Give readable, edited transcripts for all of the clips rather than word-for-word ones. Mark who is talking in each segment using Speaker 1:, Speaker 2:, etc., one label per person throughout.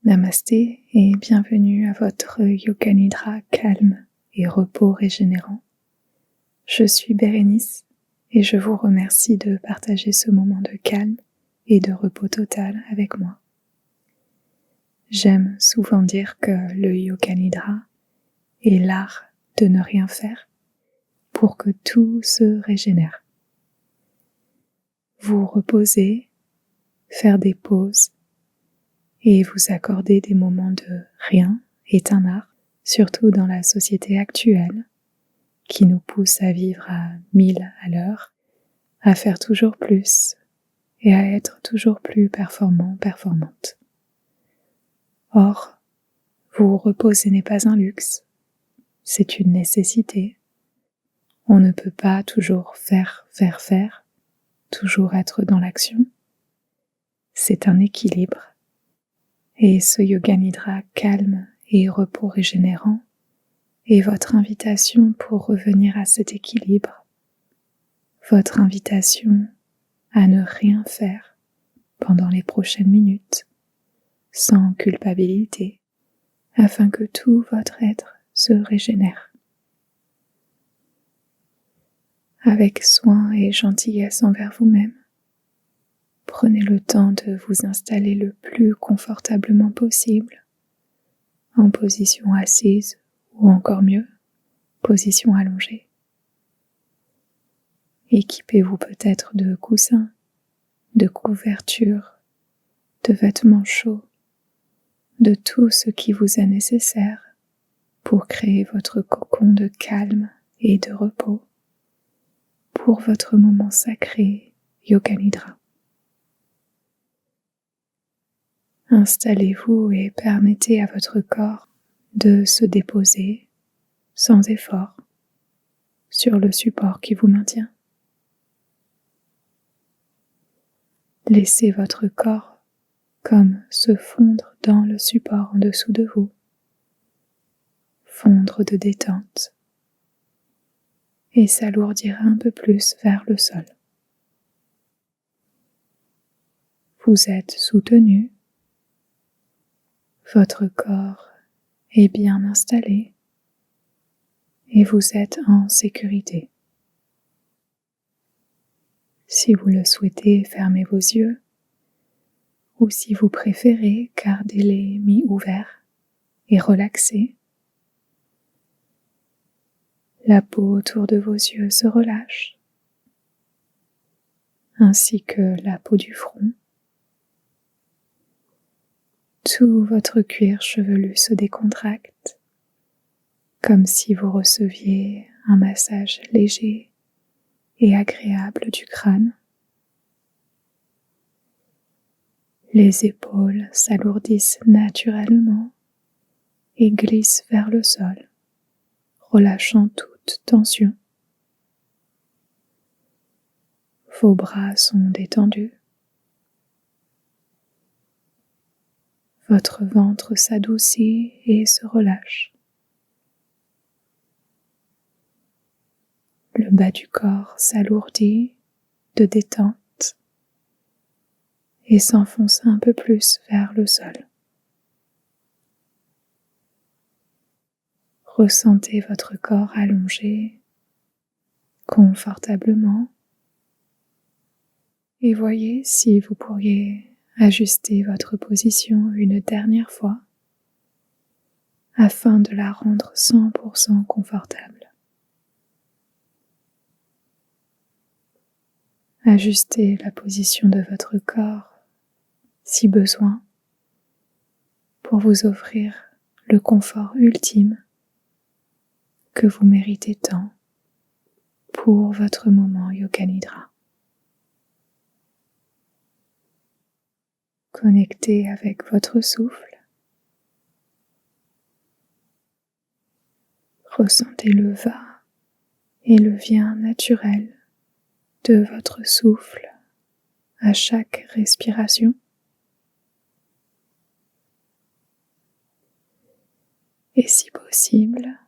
Speaker 1: Namasté et bienvenue à votre Yoga Nidra calme et repos régénérant. Je suis Bérénice et je vous remercie de partager ce moment de calme et de repos total avec moi. J'aime souvent dire que le Yoga Nidra est l'art de ne rien faire pour que tout se régénère. Vous reposer, faire des pauses et vous accorder des moments de rien est un art, surtout dans la société actuelle, qui nous pousse à vivre à 1000 à l'heure, à faire toujours plus et à être toujours plus performante. Or, vous reposer n'est pas un luxe, c'est une nécessité. On ne peut pas toujours faire, toujours être dans l'action. C'est un équilibre. Et ce Yoga Nidra calme et repos régénérant est votre invitation pour revenir à cet équilibre, votre invitation à ne rien faire pendant les prochaines minutes, sans culpabilité, afin que tout votre être se régénère. Avec soin et gentillesse envers vous-même, prenez le temps de vous installer le plus confortablement possible, en position assise ou encore mieux, position allongée. Équipez-vous peut-être de coussins, de couvertures, de vêtements chauds, de tout ce qui vous est nécessaire pour créer votre cocon de calme et de repos pour votre moment sacré Yoga Nidra. Installez-vous et permettez à votre corps de se déposer sans effort sur le support qui vous maintient. Laissez votre corps comme se fondre dans le support en dessous de vous, fondre de détente et s'alourdir un peu plus vers le sol. Vous êtes soutenu, votre corps est bien installé et vous êtes en sécurité. Si vous le souhaitez, fermez vos yeux ou si vous préférez, gardez-les mi-ouverts et relaxés. La peau autour de vos yeux se relâche, ainsi que la peau du front. Tout votre cuir chevelu se décontracte, comme si vous receviez un massage léger et agréable du crâne. Les épaules s'alourdissent naturellement et glissent vers le sol, relâchant toute tension. Vos bras sont détendus. Votre ventre s'adoucit et se relâche. Le bas du corps s'alourdit de détente et s'enfonce un peu plus vers le sol. Ressentez votre corps allongé confortablement et voyez si vous pourriez ajuster votre position une dernière fois afin de la rendre 100% confortable. Ajustez la position de votre corps si besoin pour vous offrir le confort ultime que vous méritez tant pour votre moment Yoga Nidra. Connectez avec votre souffle. Ressentez le va et le vient naturel de votre souffle à chaque respiration. Et si possible,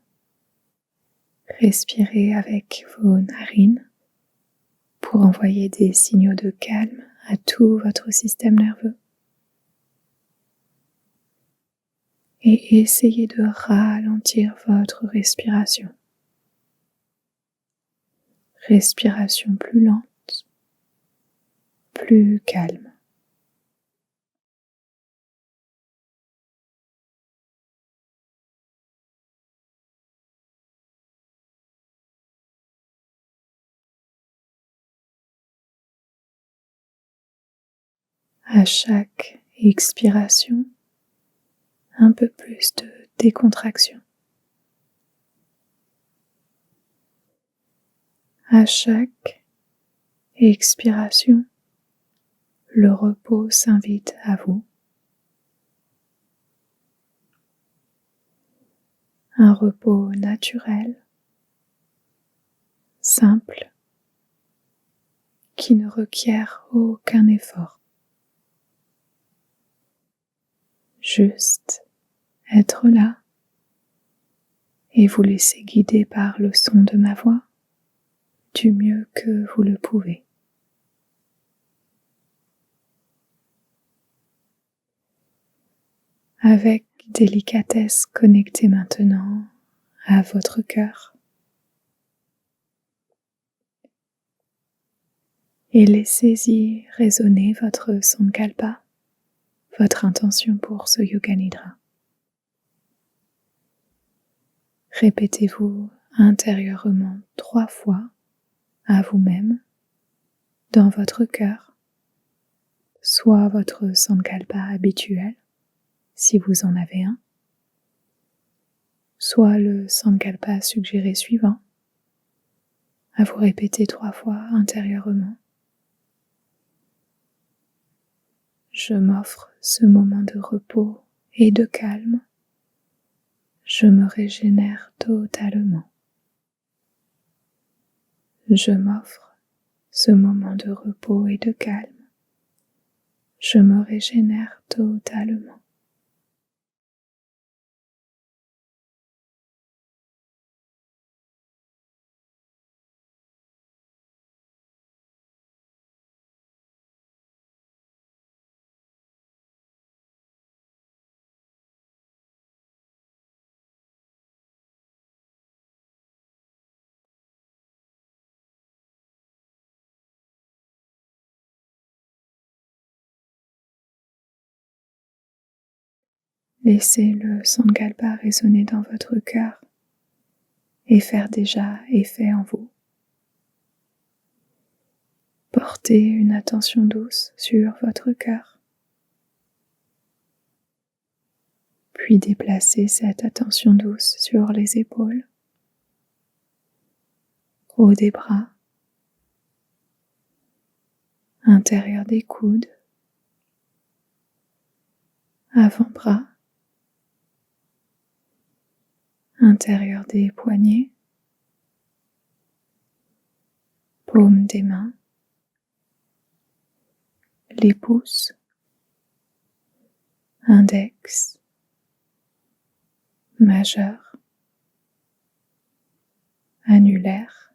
Speaker 1: respirez avec vos narines pour envoyer des signaux de calme à tout votre système nerveux. et essayez de ralentir votre respiration. Respiration plus lente, plus calme. À chaque expiration, un peu plus de décontraction. À chaque expiration, le repos s'invite à vous. Un repos naturel, simple, qui ne requiert aucun effort. Juste être là et vous laisser guider par le son de ma voix du mieux que vous le pouvez. Avec délicatesse, connectez maintenant à votre cœur et laissez-y résonner votre sankalpa, votre intention pour ce yoga nidra. Répétez-vous intérieurement 3 fois à vous-même dans votre cœur, soit votre sankalpa habituel, si vous en avez un, soit le sankalpa suggéré suivant, à vous répéter 3 fois intérieurement. Je m'offre ce moment de repos et de calme. Je me régénère totalement. Je m'offre ce moment de repos et de calme. Je me régénère totalement. Laissez le sankalpa résonner dans votre cœur et faire déjà effet en vous. Portez une attention douce sur votre cœur, puis déplacez cette attention douce sur les épaules, haut des bras, intérieur des coudes, avant-bras, intérieur des poignets, paume des mains, les pouces, index, majeur, annulaire,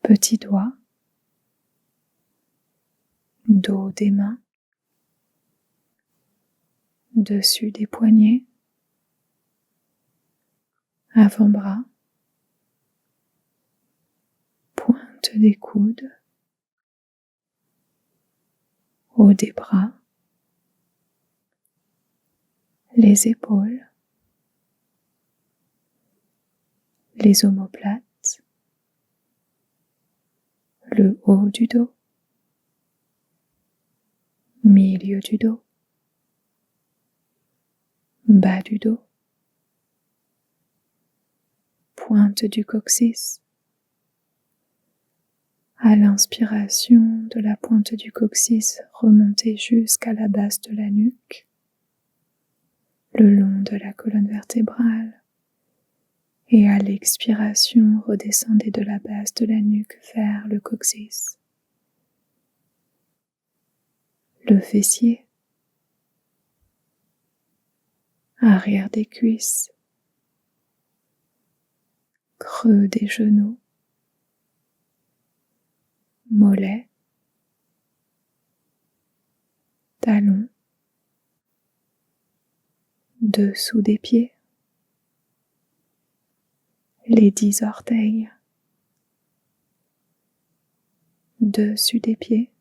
Speaker 1: petit doigt, dos des mains, dessus des poignets, avant-bras, pointe des coudes, haut des bras, les épaules, les omoplates, le haut du dos, milieu du dos, bas du dos, pointe du coccyx. À l'inspiration de la pointe du coccyx, remontez jusqu'à la base de la nuque, le long de la colonne vertébrale, et à l'expiration, redescendez de la base de la nuque vers le coccyx. Le fessier, arrière des cuisses, creux des genoux, mollets, talons, dessous des pieds, les 10 orteils, dessus des pieds,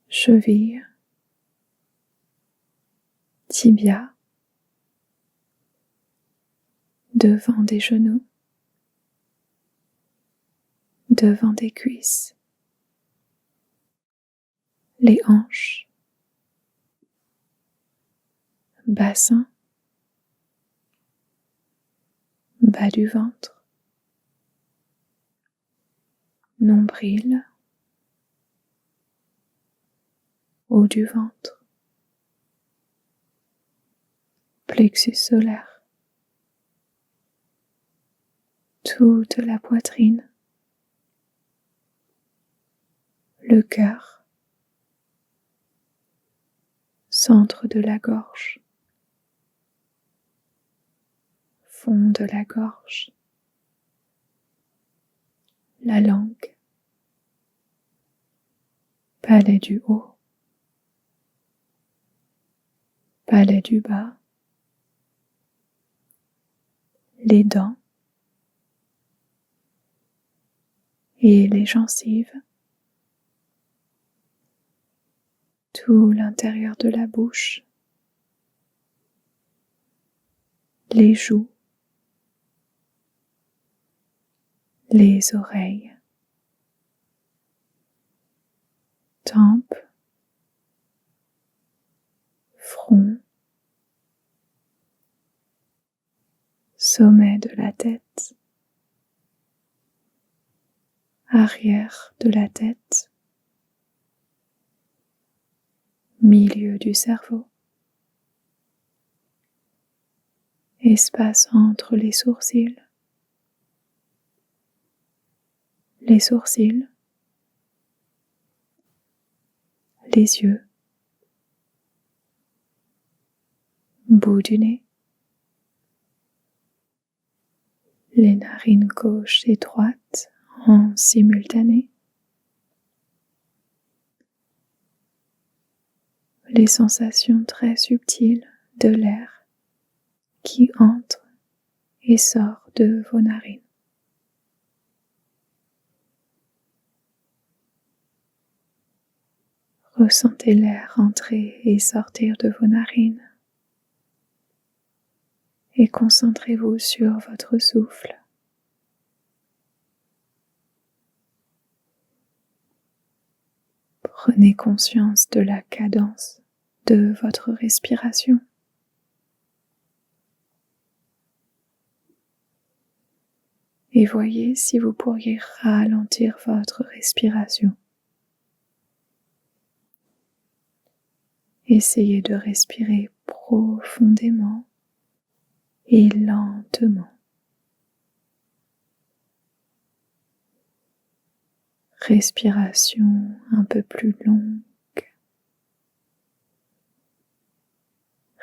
Speaker 1: cheville, tibia, devant des genoux, devant des cuisses, les hanches, bassin, bas du ventre, nombril, haut du ventre, plexus solaire, toute la poitrine, le cœur, centre de la gorge, fond de la gorge, la langue, palais du haut, palais du bas, les dents et les gencives, tout l'intérieur de la bouche, les joues, les oreilles, tempes, front, sommet de la tête, arrière de la tête, milieu du cerveau, espace entre les sourcils, les yeux, bout du nez, les narines gauche et droite en simultané, les sensations très subtiles de l'air qui entre et sort de vos narines. Ressentez l'air entrer et sortir de vos narines et concentrez-vous sur votre souffle. Prenez conscience de la cadence de votre respiration. Et voyez si vous pourriez ralentir votre respiration. Essayez de respirer profondément et lentement. Respiration un peu plus longue.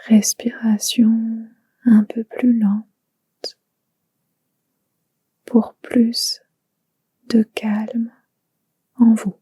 Speaker 1: Respiration un peu plus lente pour plus de calme en vous.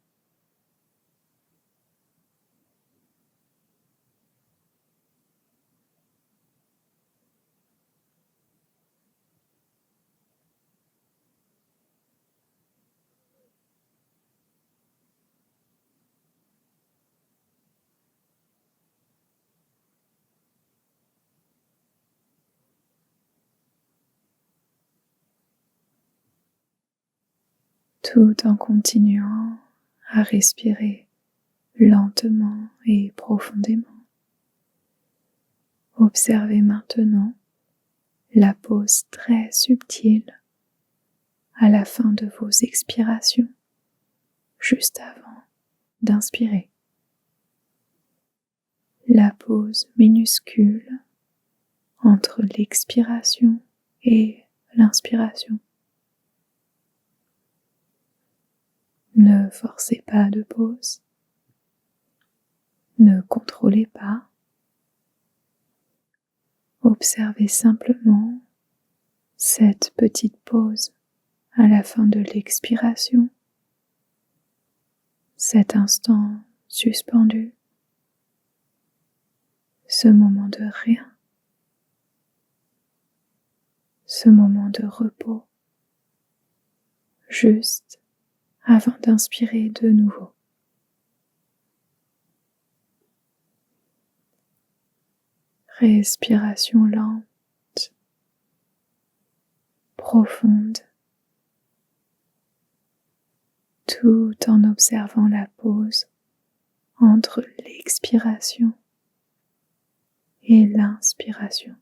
Speaker 1: Tout en continuant à respirer lentement et profondément. Observez maintenant la pause très subtile à la fin de vos expirations, juste avant d'inspirer. La pause minuscule entre l'expiration et l'inspiration. Ne forcez pas de pause. Ne contrôlez pas. Observez simplement cette petite pause à la fin de l'expiration, cet instant suspendu. ce moment de rien, ce moment de repos, juste avant d'inspirer de nouveau. Respiration lente, profonde, tout en observant la pause entre l'expiration et l'inspiration.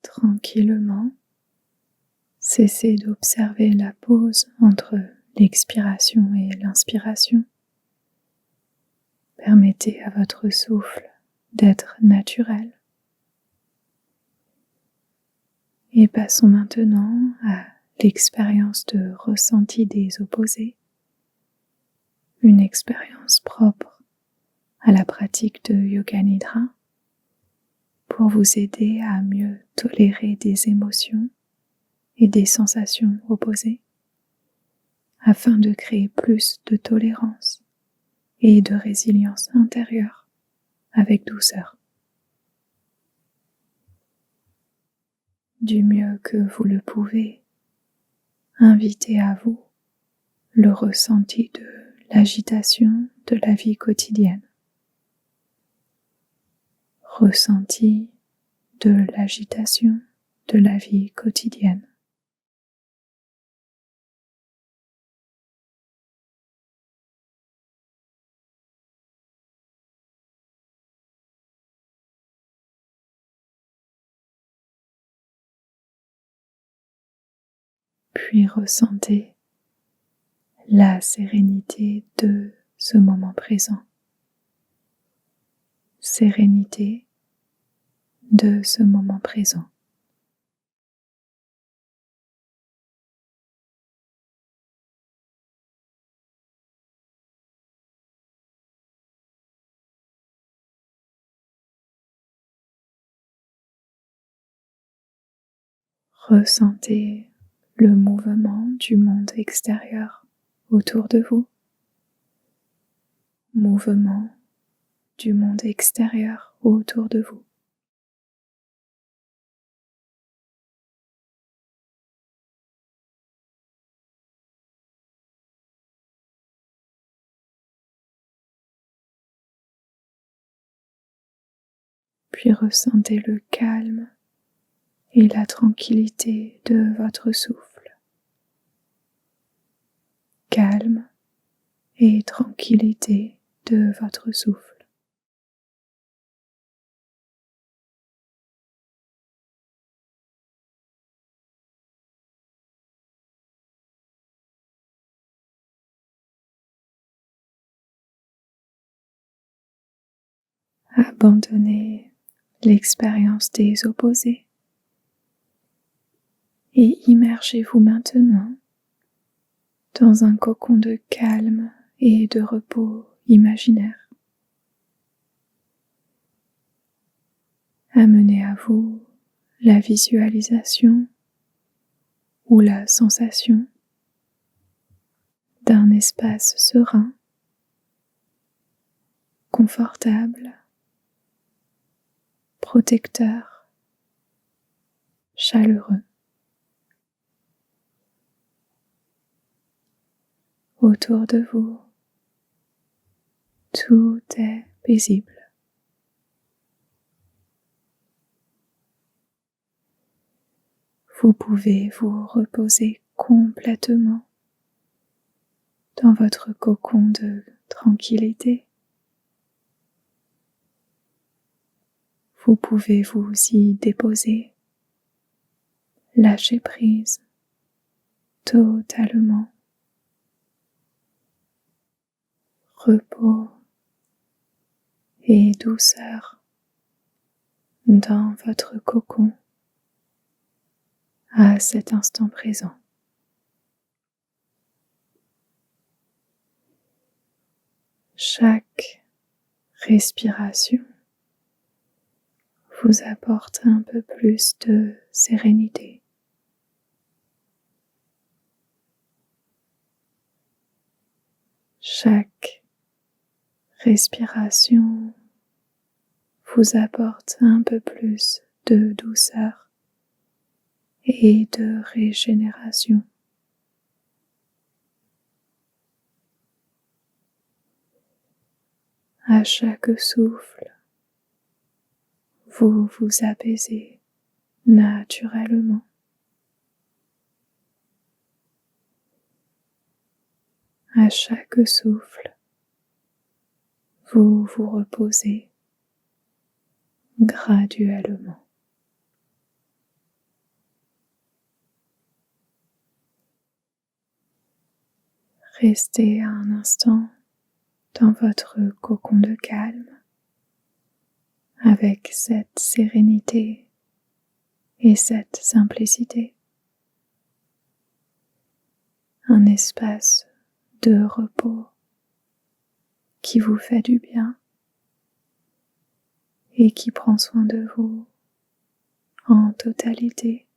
Speaker 1: Tranquillement, cessez d'observer la pause entre l'expiration et l'inspiration. Permettez à votre souffle d'être naturel. Et passons maintenant à l'expérience de ressenti des opposés, une expérience propre à la pratique de Yoga Nidra pour vous aider à mieux tolérer des émotions et des sensations opposées, afin de créer plus de tolérance et de résilience intérieure avec douceur. Du mieux que vous le pouvez, invitez à vous le ressenti de l'agitation de la vie quotidienne. Ressenti de l'agitation de la vie quotidienne. Puis ressentez la sérénité de ce moment présent. Sérénité de ce moment présent. Ressentez le mouvement du monde extérieur autour de vous. Mouvement du monde extérieur autour de vous. Puis ressentez le calme et la tranquillité de votre souffle. Calme et tranquillité de votre souffle. Abandonnez l'expérience des opposés et immergez-vous maintenant dans un cocon de calme et de repos imaginaire. amenez à vous la visualisation ou la sensation d'un espace serein, confortable, protecteur, chaleureux. Autour de vous, tout est paisible. Vous pouvez vous reposer complètement dans votre cocon de tranquillité. Vous pouvez vous y déposer, lâcher prise totalement. Repos et douceur dans votre cocon à cet instant présent. Chaque respiration vous apporte un peu plus de sérénité. Chaque respiration vous apporte un peu plus de douceur et de régénération. À chaque souffle, vous vous apaisez naturellement. À chaque souffle, vous vous reposez graduellement. Restez un instant dans votre cocon de calme avec cette sérénité et cette simplicité. Un espace de repos qui vous fait du bien et qui prend soin de vous en totalité,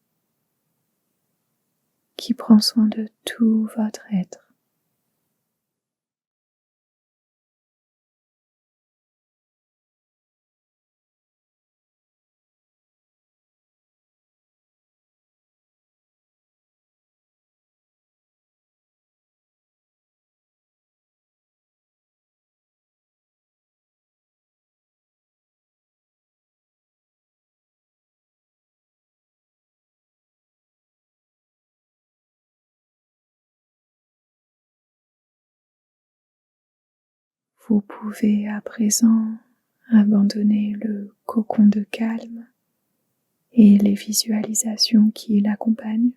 Speaker 1: qui prend soin de tout votre être. Vous pouvez à présent abandonner le cocon de calme et les visualisations qui l'accompagnent.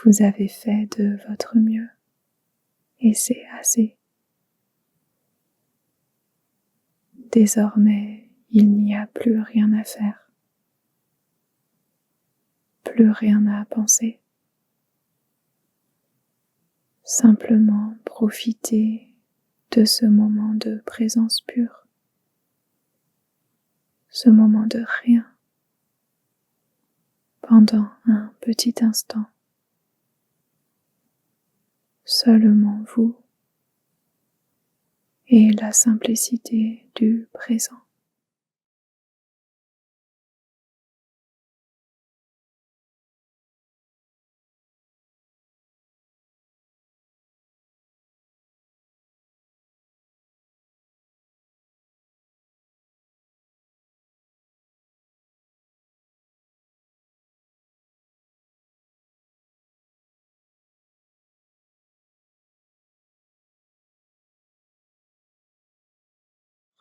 Speaker 1: Vous avez fait de votre mieux et c'est assez. Désormais, il n'y a plus rien à faire, plus rien à penser. Simplement profiter de ce moment de présence pure, ce moment de rien, pendant un petit instant. Seulement vous et la simplicité du présent.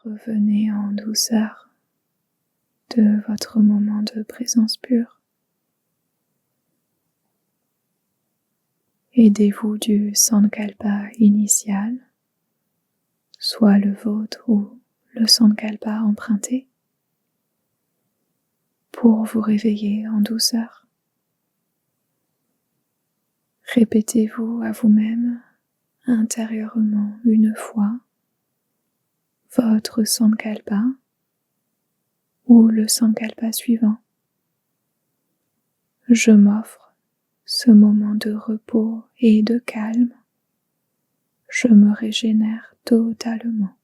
Speaker 1: Revenez en douceur de votre moment de présence pure. Aidez-vous du Sankalpa initial, soit le vôtre ou le Sankalpa emprunté, pour vous réveiller en douceur. Répétez-vous à vous-même intérieurement une fois votre Sankalpa ou le sankalpa suivant. Je m'offre ce moment de repos et de calme. Je me régénère totalement.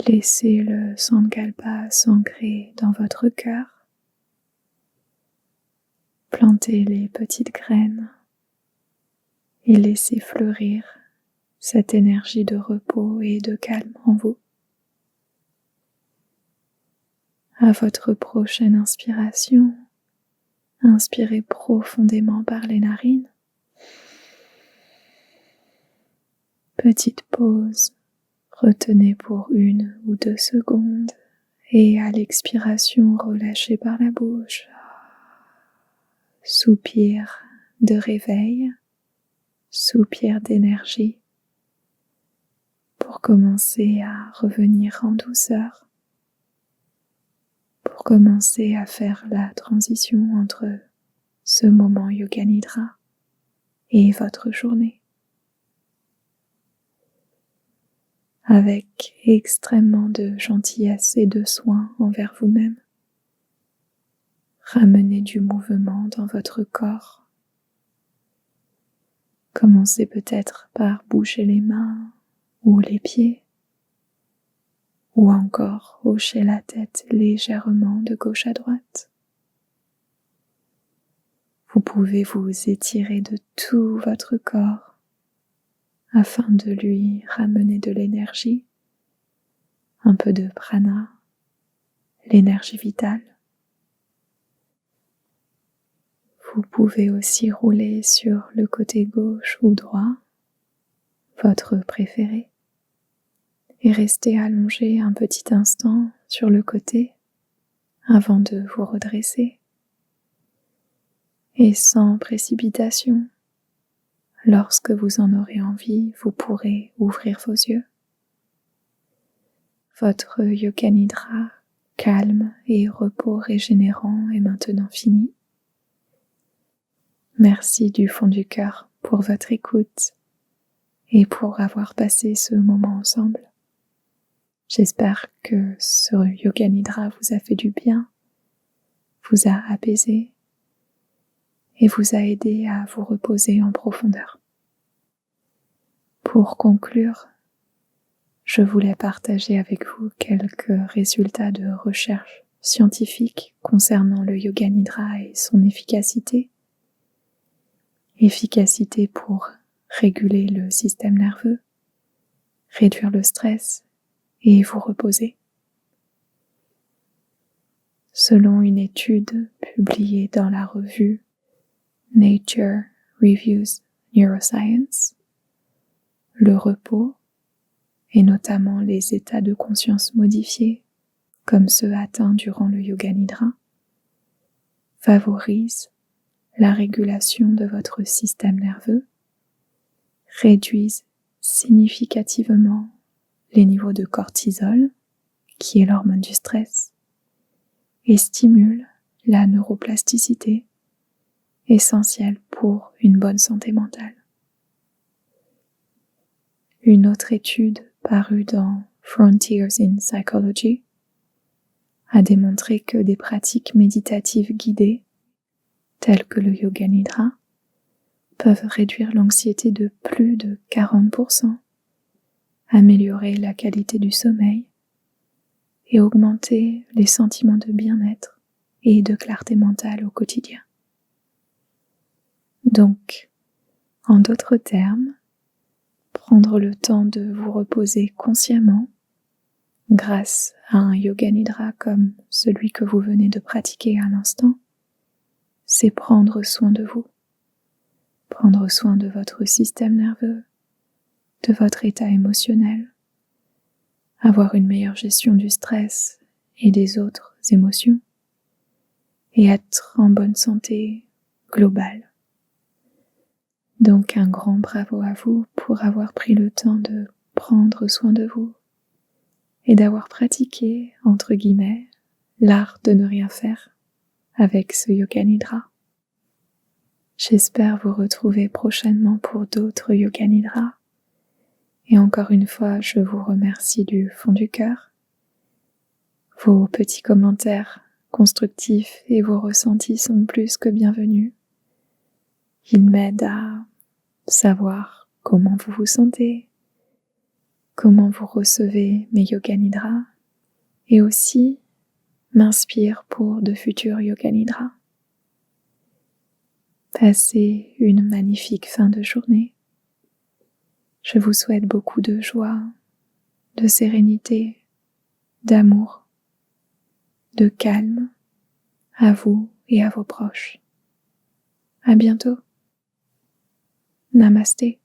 Speaker 1: Laissez le sankalpa s'ancrer dans votre cœur. Plantez les petites graines et laissez fleurir cette énergie de repos et de calme en vous. À votre prochaine inspiration, inspirez profondément par les narines. Petite pause, retenez pour 1 ou 2 secondes et à l'expiration, relâchez par la bouche. Soupir de réveil, soupir d'énergie pour commencer à revenir en douceur, pour commencer à faire la transition entre ce moment Yoga Nidra et votre journée. Avec extrêmement de gentillesse et de soin envers vous-même. Ramenez du mouvement dans votre corps. Commencez peut-être par bouger les mains ou les pieds, ou encore hocher la tête légèrement de gauche à droite. Vous pouvez vous étirer de tout votre corps afin de lui ramener de l'énergie, un peu de prana, l'énergie vitale. Vous pouvez aussi rouler sur le côté gauche ou droit, votre préféré, et rester allongé un petit instant sur le côté avant de vous redresser. Et sans précipitation, lorsque vous en aurez envie, vous pourrez ouvrir vos yeux. Votre Yoga Nidra, calme et repos régénérant est maintenant fini. Merci du fond du cœur pour votre écoute et pour avoir passé ce moment ensemble. J'espère que ce Yoga Nidra vous a fait du bien, vous a apaisé et vous a aidé à vous reposer en profondeur. Pour conclure, je voulais partager avec vous quelques résultats de recherche scientifique concernant le Yoga Nidra et son efficacité. Efficacité pour réguler le système nerveux, réduire le stress et vous reposer. Selon une étude publiée dans la revue Nature Reviews Neuroscience, le repos, et notamment les états de conscience modifiés, comme ceux atteints durant le Yoga Nidra, favorisent la régulation de votre système nerveux, réduisent significativement les niveaux de cortisol, qui est l'hormone du stress, et stimulent la neuroplasticité, essentielle pour une bonne santé mentale. Une autre étude parue dans Frontiers in Psychology a démontré que des pratiques méditatives guidées, telles que le Yoga Nidra, peuvent réduire l'anxiété de plus de 40%, améliorer la qualité du sommeil et augmenter les sentiments de bien-être et de clarté mentale au quotidien. Donc, en d'autres termes, prendre le temps de vous reposer consciemment grâce à un Yoga Nidra comme celui que vous venez de pratiquer à l'instant, c'est prendre soin de vous, prendre soin de votre système nerveux, de votre état émotionnel, avoir une meilleure gestion du stress et des autres émotions, et être en bonne santé globale. Donc un grand bravo à vous pour avoir pris le temps de prendre soin de vous et d'avoir pratiqué, entre guillemets, l'art de ne rien faire avec ce Yoga Nidra. J'espère vous retrouver prochainement pour d'autres Yoga Nidra. Et encore une fois, je vous remercie du fond du cœur. Vos petits commentaires constructifs et vos ressentis sont plus que bienvenus. Ils m'aident à savoir comment vous vous sentez, comment vous recevez mes Yoga Nidra, et aussi m'inspirent pour de futurs Yoga Nidra. Passez une magnifique fin de journée. Je vous souhaite beaucoup de joie, de sérénité, d'amour, de calme à vous et à vos proches. À bientôt. Namasté.